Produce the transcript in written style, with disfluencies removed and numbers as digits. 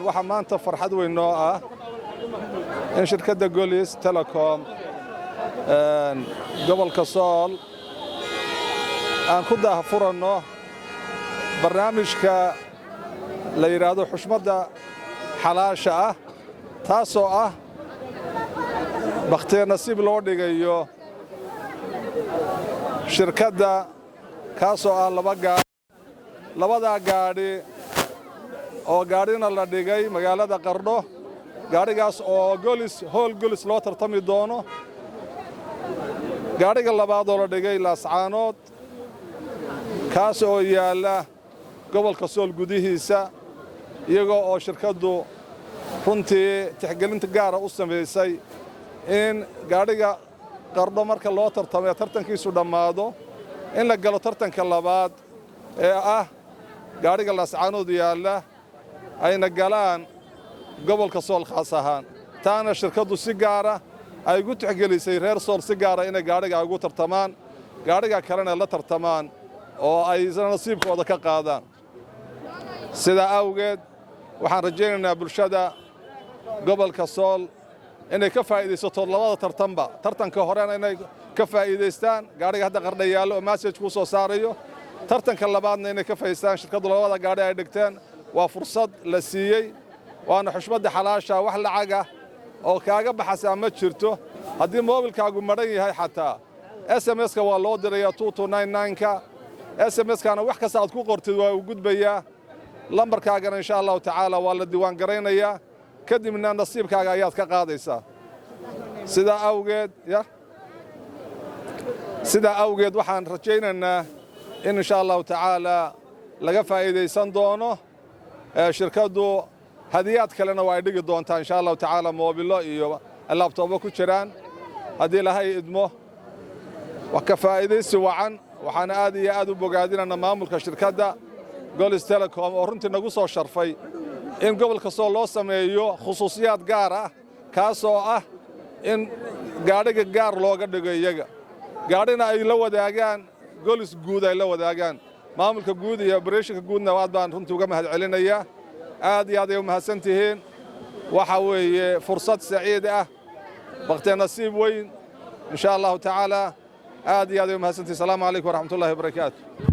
waxaa maanta farxad weyn noo ah in shirkadda Golis Telecom gobolka Sool aan ku daahfuranno barnaamijka la yiraahdo xushmadda xalaasha ah taasoo ah bakhtiyaar nasiib loo dhigayo shirkadda kaasoo ah labada gaadhi oo gaadhina la dhigay magaalada Qardho gaadhigaas oo Golis loo tartami doono gaadhiga labaad oo la dhigay Laascaanood kaas oo yaala gobolka Sool gudihiisa iyagoo oo shirkaddu runtii tixgelinta gaar ah u sameysay in gaadhiga Qardho marka loo tartamay tartankiisu dhammaado in la galo tartanka labaad ee ah gaadhiga Laascaanood yaala ayna galaan gobolka Sool khaas ahaan taana shirkaddu si gaar ah ay ugu tixgelisay reer Sool si gaar ah inay gaadhiga ugu tartamaan gaadhiga kalena la tartamaan oo ay nasiibkooda ka qaadaan sida awgeed waxaan rajaynaynaa bulshada gobolka Sool inay ka faa'iideysato labada tartanka horena inay ka faa'iideystaan gaadhiga hadda Qardho yaalo oo message ku soo saarayo tartanka labaadna inay ka faa'iideystaan shirkaddu labada gaadhi ay dhigteen waa fursad la siiyey waana xushmadda xalaasha wax lacag ah oo kaaga baxaysa ma jirto haddii moobilkaagu maran yahay xataa SMS-ka waa loo dirayaa 2299ka SMS-kana wax kasta aad ku qortid waa u gudbayaa lambarkaagana insha Allah tacaala waa la diiwaan gareynayaa kadibna nasiibkaaga ayaad ka qaadaysaa sida awgeed waxaan rajaynaynaa in insha Allah tacaala laga faa'iideysan doono shirkaddu hadiyad kalena waa dhigi doontaa insha Allah tacaala moobilo iyo laptop ku jiraan hadii Ilaahay idmo wax ka faa'iideysi wacan waxaan aad iyo aad u bogaadinana maamulka shirkadda Golis Telecom oo runtii nagu soo sharfay in gobolka Sool loo sameeyo khusuusiyad gaar ah kaasoo ah in gaadhiga gaar looga dhigo iyaga gaadhina ay la wadaagaan Golis guud ay la wadaagaan maamulka guud iyo operation-ka guudna waad baan runtii uga mahad celinayaa aad iyo aad ay u mahadsantihiin waxa weeye fursad saciid ah bakhtiyaar nasiib weyn insha Allah tacaala aad iyo aad ay u mahadsantihiin salaamu calaykum wa rahmatullahi wa barakaatuh